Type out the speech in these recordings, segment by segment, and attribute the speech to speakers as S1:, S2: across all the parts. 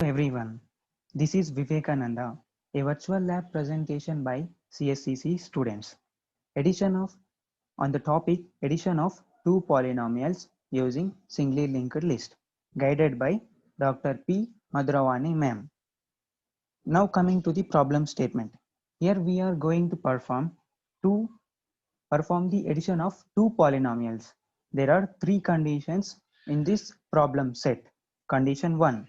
S1: Everyone, this is Vivekananda, a virtual lab presentation by CSCC students. Edition of on the topic addition of two polynomials using singly linked list, guided by Dr. P. Madhuravani ma'am. Now coming to the problem statement. Here we are going to perform the addition of two polynomials. There are three conditions in this problem set. Condition 1.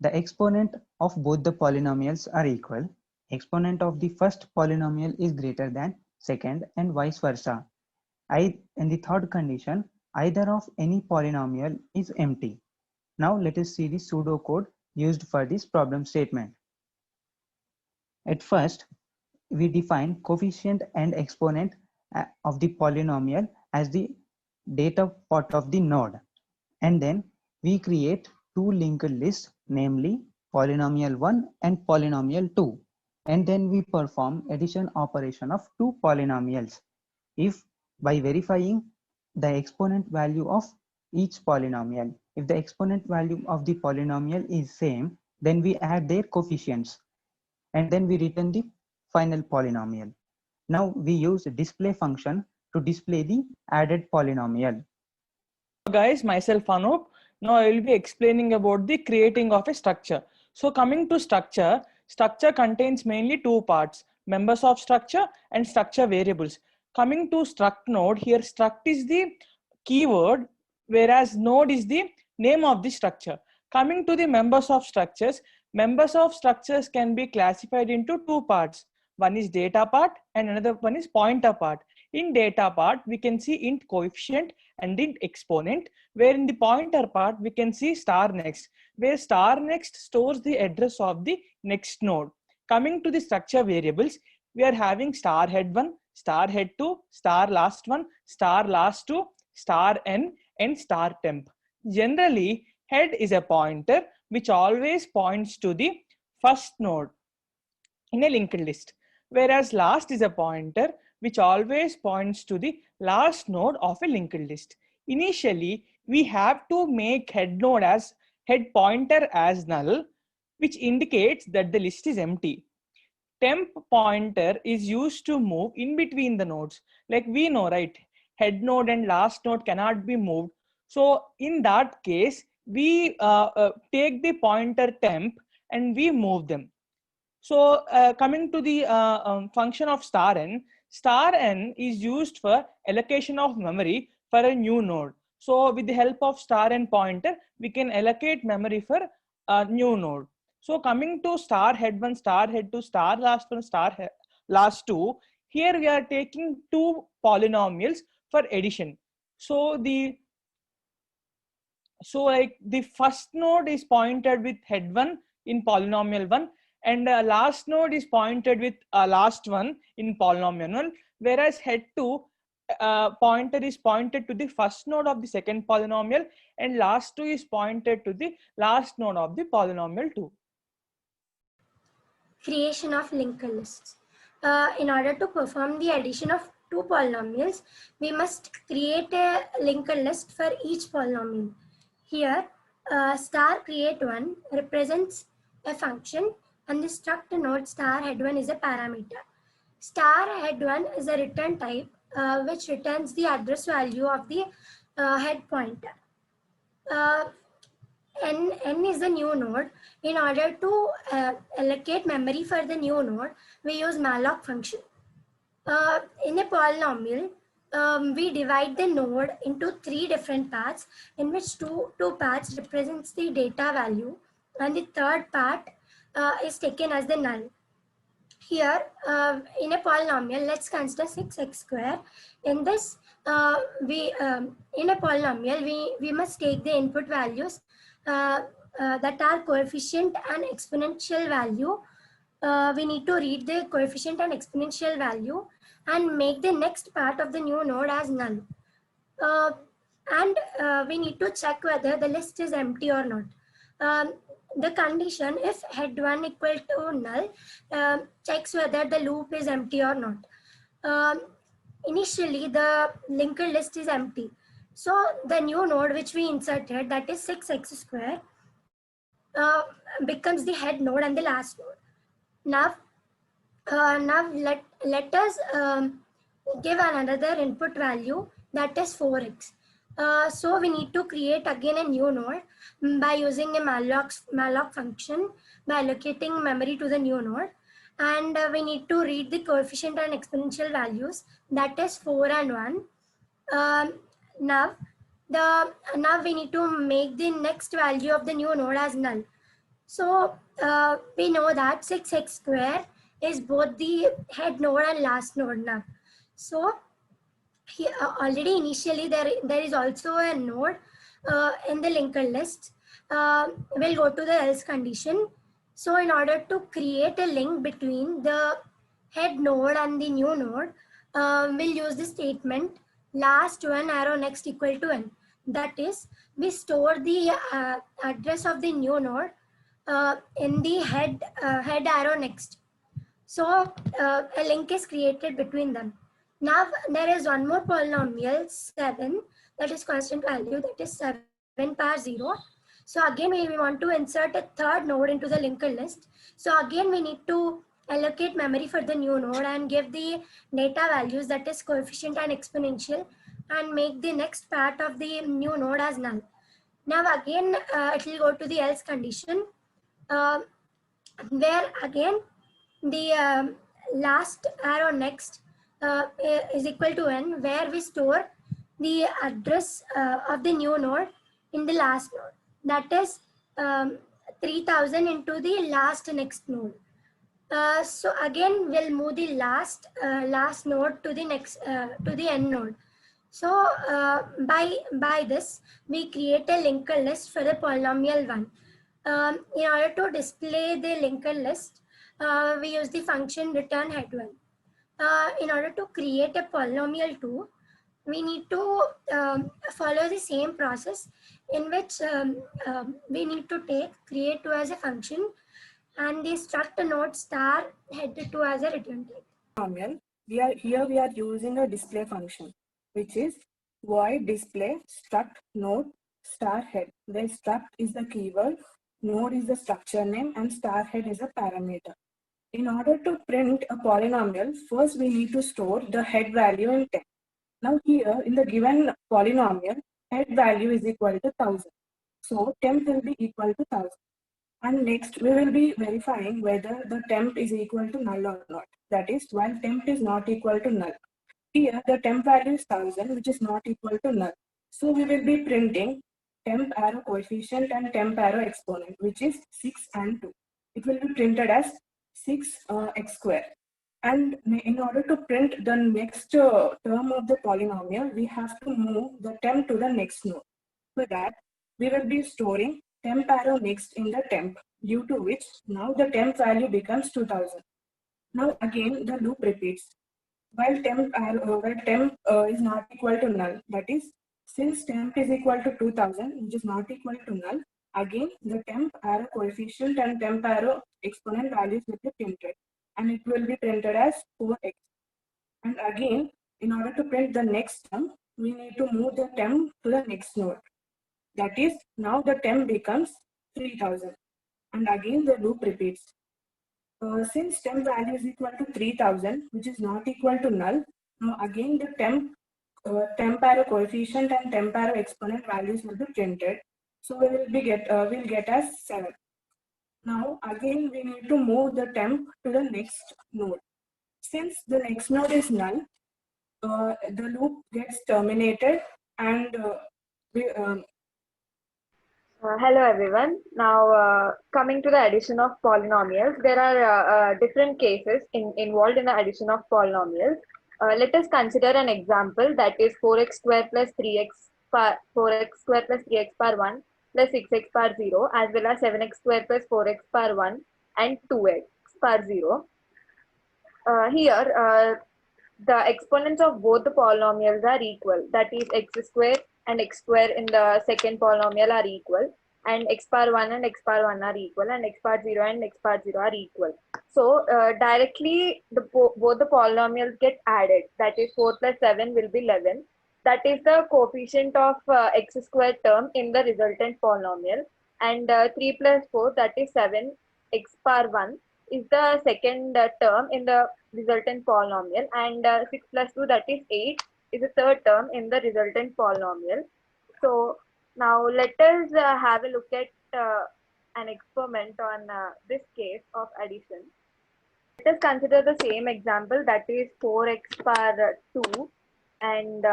S1: The exponent of both the polynomials are equal. Exponent of the first polynomial is greater than second and vice versa. In the third condition, either of any polynomial is empty. Now let us see the pseudocode used for this problem statement. At first, we define coefficient and exponent of the polynomial as the data part of the node, and then we create two linked lists, namely polynomial 1 and polynomial 2, and then we perform addition operation of two polynomials. If by verifying the exponent value of each polynomial, if the exponent value of the polynomial is same, then we add their coefficients and then we return the final polynomial. Now we use display function to display the added polynomial.
S2: Guys, myself Anup. Now I will be explaining about the creating of a structure. So coming to structure, structure contains mainly two parts, members of structure and structure variables. Coming to struct node, here struct is the keyword, whereas node is the name of the structure. Coming to the members of structures can be classified into two parts. One is data part and another one is pointer part. In data part, we can see int coefficient and int exponent, where in the pointer part, we can see star next, where star next stores the address of the next node. Coming to the structure variables, we are having star head 1, star head 2, star last 1, star last 2, star n, and star temp. Generally, head is a pointer which always points to the first node in a linked list, whereas last is a pointer which always points to the last node of a linked list. Initially, we have to make head pointer as null, which indicates that the list is empty. Temp pointer is used to move in between the nodes. Like we know, right? Head node and last node cannot be moved. So in that case, we take the pointer temp and we move them. So coming to the function of star n is used for allocation of memory for a new node. So with the help of star n pointer, we can allocate memory for a new node. So coming to star head 1, star head 2, star last 1, last 2, here we are taking two polynomials for addition. So like the first node is pointed with head 1 in polynomial 1, and last node is pointed with last one in polynomial 1, whereas head 2 pointer is pointed to the first node of the second polynomial, and last 2 is pointed to the last node of the polynomial 2.
S3: Creation of linked lists. In order to perform the addition of two polynomials, we must create a linked list for each polynomial. Here, star create 1 represents a function, and the struct node star head 1 is a parameter. Star head 1 is a return type which returns the address value of the head pointer. N is the new node. In order to allocate memory for the new node, we use malloc function. In a polynomial, we divide the node into three different paths, in which two paths represents the data value, and the third part is taken as the null. Here, in a polynomial, let's consider 6x square. In this, in a polynomial, we must take the input values that are coefficient and exponential value. We need to read the coefficient and exponential value and make the next part of the new node as null. We need to check whether the list is empty or not. The condition, if head 1 equal to null, checks whether the loop is empty or not. Initially, the linked list is empty. So the new node which we inserted, that is 6x square, becomes the head node and the last node. Now let us give another input value, that is 4x. So we need to create again a new node by using a malloc function by allocating memory to the new node, and we need to read the coefficient and exponential values, that is 4 and 1. Um, now now we need to make the next value of the new node as null. So we know that 6x square is both the head node and last node now. So here, already initially there is also a node in the linker list. We'll go to the else condition. So in order to create a link between the head node and the new node, we'll use the statement last one arrow next equal to n. That is, we store the address of the new node in the head arrow next. So a link is created between them. Now there is one more polynomial 7, that is constant value, that is 7 power 0. So again we want to insert a third node into the linker list. So again we need to allocate memory for the new node and give the data values, that is coefficient and exponential, and make the next part of the new node as null. Now again it will go to the else condition, where again the last arrow next is equal to n, where we store the address of the new node in the last node, that is 3000 into the last next node. So again we'll move the last node to the next to the end node. So by this we create a linker list for the polynomial 1. In order to display the linker list, we use the function return head 1. In order to create a polynomial 2, we need to follow the same process, in which we need to take create 2 as a function and the struct node star head 2 as a return type.
S4: Polynomial, we are using a display function, which is void display struct node star head, where struct is the keyword, node is the structure name, and star head is a parameter. In order to print a polynomial, first we need to store the head value in temp. Now here in the given polynomial, head value is equal to 1000. So temp will be equal to 1000. And next we will be verifying whether the temp is equal to null or not. That is, while temp is not equal to null. Here the temp value is 1000, which is not equal to null. So we will be printing temp arrow coefficient and temp arrow exponent, which is 6 and 2. It will be printed as 6x square. And in order to print the next term of the polynomial, we have to move the temp to the next node. For that, we will be storing temp arrow next in the temp, due to which now the temp value becomes 2000. Now again the loop repeats. While temp is not equal to null, that is, since temp is equal to 2000, which is not equal to null, again the temp arrow coefficient and temp arrow exponent values will be printed, and it will be printed as 4x. And again, in order to print the next term, we need to move the temp to the next node. That is, now the temp becomes 3000, and again the loop repeats. Since temp value is equal to 3000, which is not equal to null, now again the temp arrow coefficient and temp arrow exponent values will be printed. So we will get as 7. Now again we need to move the temp to the next node. Since the next node is null, the loop gets terminated, and
S5: Hello everyone. Now coming to the addition of polynomials, there are different cases involved in the addition of polynomials. Let us consider an example, that is 4x square plus 3x power 1 plus 6x power 0, as well as 7x square plus 4x power 1 and 2x power 0. Here the exponents of both the polynomials are equal, that is x square and x square in the second polynomial are equal, and x power 1 and x power 1 are equal, and x power 0 and x power 0 are equal. So directly both the polynomials get added, that is 4 plus 7 will be 11. That is the coefficient of x square term in the resultant polynomial. and 3 plus 4, that is 7 x power 1 is the second term in the resultant polynomial, and 6 plus 2, that is 8, is the third term in the resultant polynomial. So now let us have a look at an experiment on this case of addition. Let us consider the same example, that is 4x power 2 and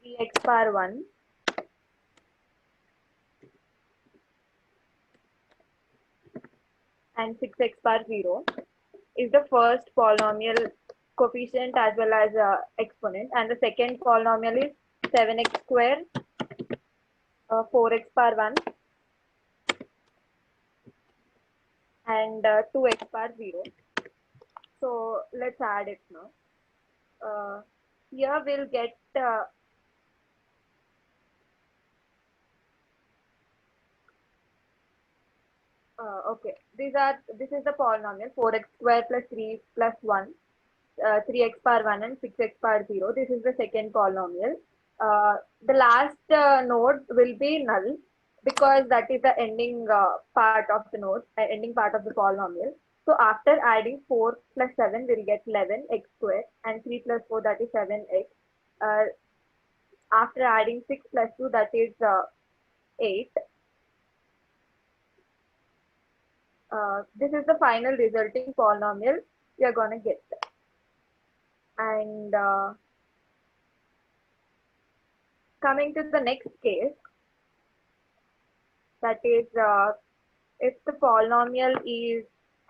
S5: 3x power 1. And 6x power 0 is the first polynomial coefficient as well as exponent, and the second polynomial is 7x square, 4x power 1 and 2x power 0. So let's add it now. Here we'll get okay, this is the polynomial 4x square plus 3 plus 1, 3x power 1 and 6x power 0. This is the second polynomial. The last node will be null because that is the ending part of the node, ending part of the polynomial. So after adding 4 plus 7, we'll get 11x square, and 3 plus 4, that is 7x. After adding 6 plus 2, that is 8. This is the final resulting polynomial we are going to get. And coming to the next case, that is if the polynomial is,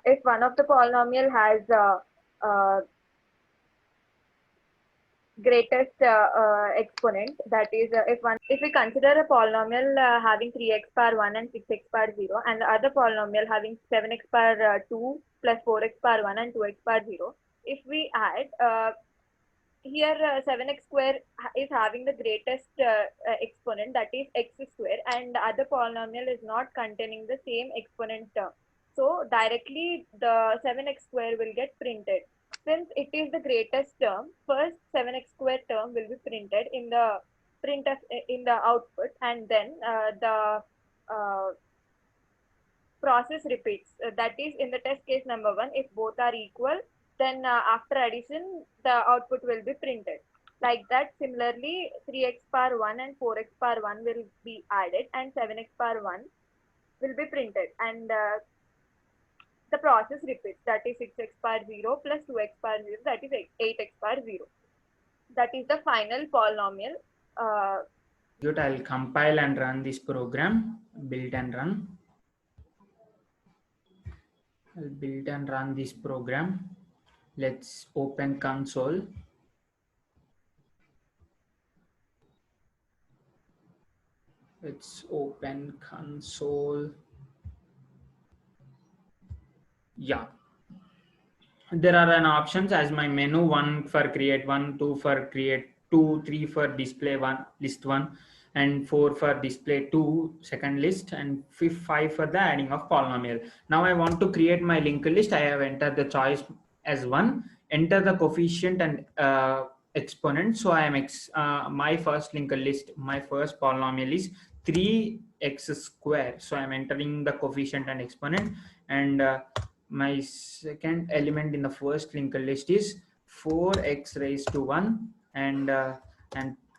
S5: if one of the polynomial has greatest exponent, that is if we consider a polynomial having 3x power 1 and 6x power 0, and the other polynomial having 7x power 2 plus 4x power 1 and 2x power 0, if we add here 7x square is having the greatest exponent, that is x square, and the other polynomial is not containing the same exponent term. So directly the 7x square will get printed. Since it is the greatest term, first 7x square term will be printed in the in the output, and then the process repeats. That is, in the test case number 1, if both are equal, then after addition the output will be printed. Like that, similarly 3x power 1 and 4x power 1 will be added, and 7x power 1 will be printed, and the process repeats, that is 6x power 0 plus 2x power 0, that is 8x power 0. That is the final polynomial.
S6: I'll compile and run this program, build and run. I'll build and run this program. Let's open console. Let's open console. Yeah. There are an options as my menu: 1 for create 1, 2 for create 2, 3 for display 1, list 1, and 4 for display 2, second list, and 5 for the adding of polynomial. Now I want to create my linked list. I have entered the choice as 1, enter the coefficient and exponent. So I am my first linked list, my first polynomial is 3x square. So I'm entering the coefficient and exponent, and my second element in the first linked list is 4x raised to 1, and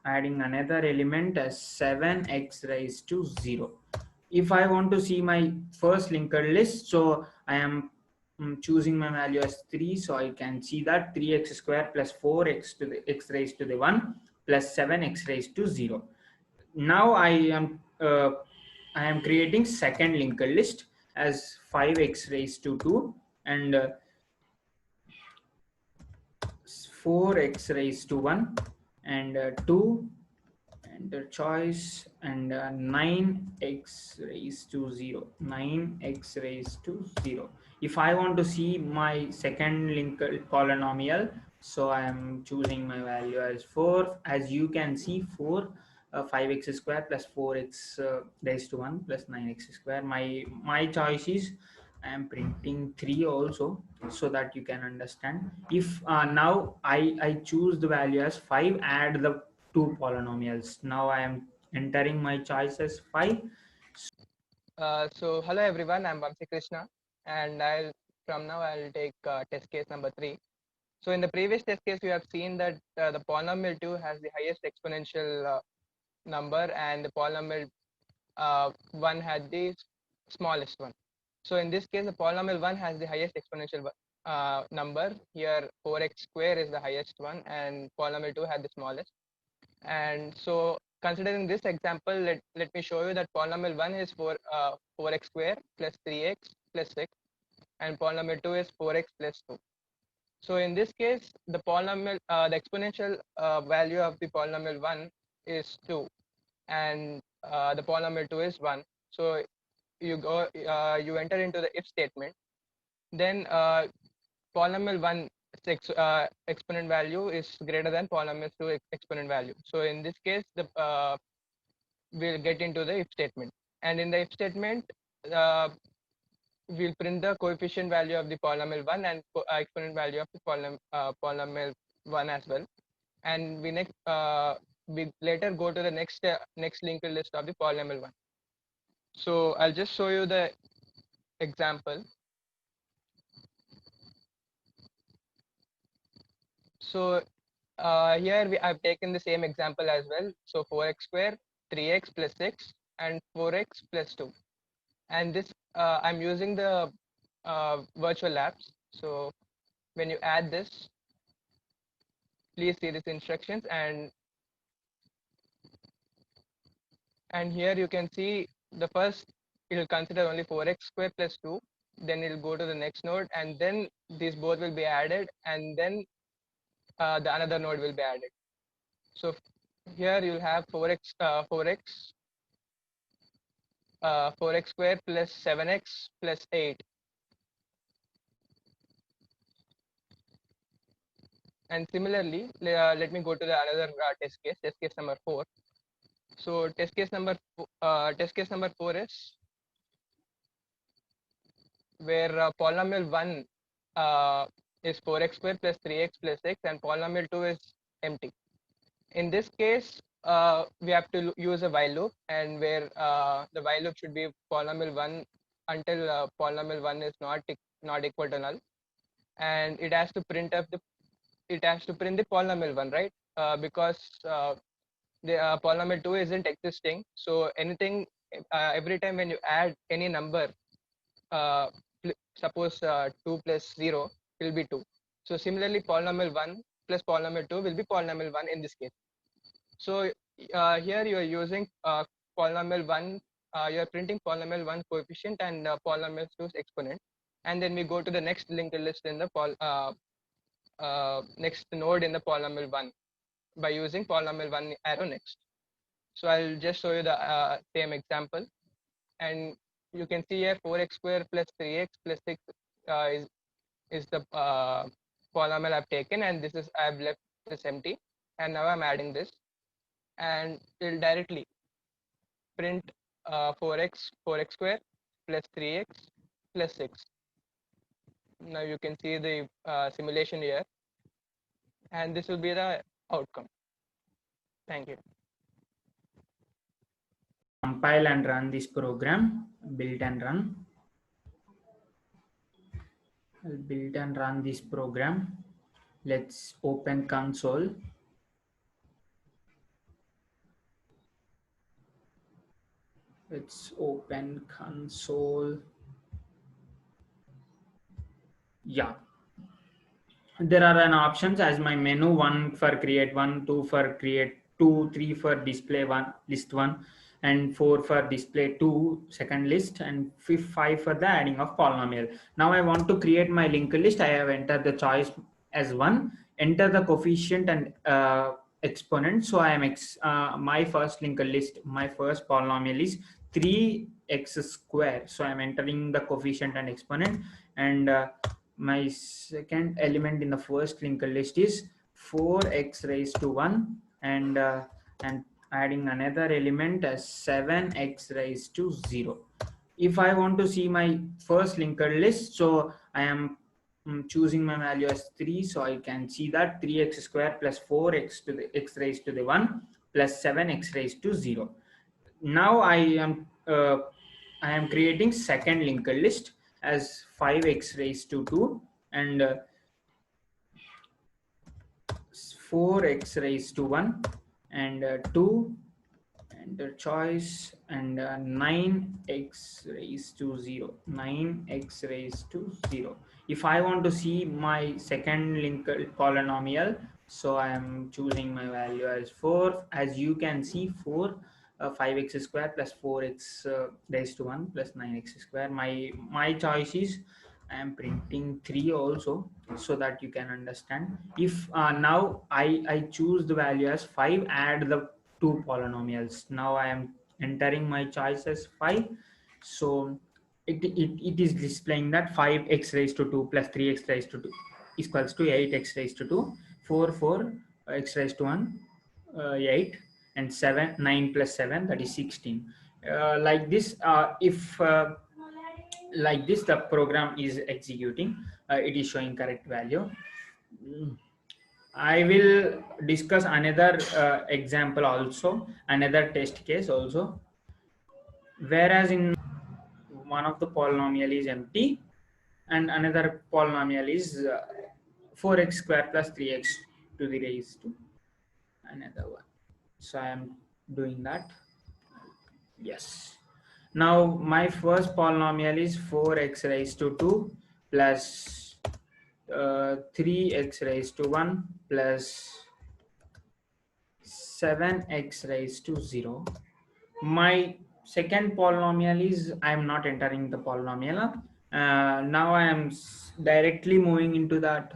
S6: adding another element as 7x raised to 0. If I want to see my first linked list, so I am choosing my value as 3, so I can see that 3x square plus 4x to the x raised to the 1 plus 7x raised to 0. Now I am creating second linked list as 5x raised to 2 and 4x raised to 1 and 2, enter choice, and 9x raised to 0, 9x raised to 0. If I want to see my second linked polynomial, so I am choosing my value as 4. As you can see, 4 5x square plus 4x raised to 1 plus 9x square. My choice is I am printing 3 also, so that you can understand. If now I choose the value as 5, add the two polynomials. Now I am entering my choice as 5.
S7: So hello everyone, I'm Vamsi Krishna, and from now I'll take test case number 3. So in the previous test case, we have seen that the polynomial 2 has the highest exponential number, and the polynomial 1 had the smallest one. So in this case, the polynomial 1 has the highest exponential number. Here 4x square is the highest one, and polynomial 2 had the smallest. And so considering this example, let me show you that polynomial 1 is 4x square plus 3x plus 6, and polynomial 2 is 4x plus 2. So in this case, the polynomial, the exponential value of the polynomial 1 is 2, and the polynomial 2 is 1. So you enter into the if statement. Then polynomial 1 exponent value is greater than polynomial 2 exponent value. So in this case, we'll get into the if statement. And in the if statement, we'll print the coefficient value of the polynomial 1 and exponent value of the polynomial 1 as well. And we later go to the next linked list of the polynomial 1. So I'll just show you the example. So here I've taken the same example as well. So 4x square, 3x plus 6, and 4x plus 2. And this I'm using the virtual labs. So when you add this, please see these instructions, and here you can see the first, it will consider only 4x square plus 2, then it will go to the next node, and then these both will be added, and then the another node will be added. So here you'll have 4x square plus 7x plus 8. And similarly, let me go to the another test case number 4. So test case number 4 is where polynomial 1 is 4x square plus 3x plus 6, and polynomial 2 is empty. In this case, we have to use a while loop, and where the while loop should be polynomial 1 until polynomial 1 is not equal to null, and it has to print the polynomial 1, right? Because the polynomial 2 isn't existing. So anything, every time when you add any number, suppose 2 plus 0 will be 2. So similarly, polynomial 1 plus polynomial 2 will be polynomial 1 in this case. So here you are using polynomial 1, you are printing polynomial 1 coefficient and polynomial 2's exponent, and then we go to the next linked list in the next node in the polynomial 1 by using polynomial 1 arrow next. So I'll just show you the same example, and you can see here 4x square plus 3x plus 6 is the polynomial I've taken, and this is I've left this empty, and now I'm adding this, and it'll directly print 4x square plus 3x plus 6. Now you can see the simulation here, and this will be the outcome. Thank you.
S6: Compile and run this program. Build and run. I'll build and run this program. Let's open console. Let's open console. Yeah. There are an options as my menu: 1 for create 1, 2 for create 2, 3 for display 1, list 1, and 4 for display 2, second list, and 5 for the adding of polynomial. Now I want to create my linked list. I have entered the choice as 1, enter the coefficient and exponent. So I am my first linked list, my first polynomial is 3x square. So I'm entering the coefficient and exponent, and my second element in the first linked list is 4x raised to 1, and adding another element as 7x raised to 0. If I want to see my first linked list, so I am choosing my value as 3, so I can see that 3x square plus 4x to the x raised to the 1 plus 7x raised to 0. now I am creating second linked list as 5x raised to 2 and 4x raised to 1 and 2 and the choice and 9x raised to 0, 9x raised to 0. If I want to see my second linked polynomial, so I am choosing my value as 4. As you can see, 4 5x square plus 4x raised to 1 plus 9x square. My choice is I am printing 3 also, so that you can understand. If now I choose the value as 5, add the two polynomials. Now I am entering my choice as 5, so it is displaying that 5x raised to 2 plus 3x raised to 2 equals to 8x raised to 2, 4 x raised to 1 8 and 7 9 plus 7, that is 16. Like this, if like this the program is executing, it is showing correct value. I will discuss another example also, another test case also. Whereas in one of the polynomial is empty and another polynomial is 4x square plus 3x to the raised to another one. So I am doing that. Yes. Now my first polynomial is 4x raised to 2 plus 3x raised to 1 plus 7x raised to 0. My second polynomial is I am not entering the polynomial. Now I am directly moving into that,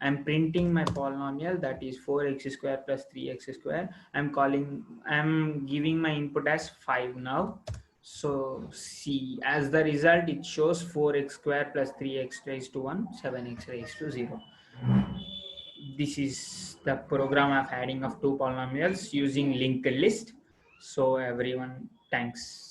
S6: I am printing my polynomial, that is 4x square plus 3x square. I am giving my input as 5 now. So see, as the result it shows 4x square plus 3x raised to 1, 7x raised to 0. This is the program of adding of two polynomials using linked list. So everyone, thanks.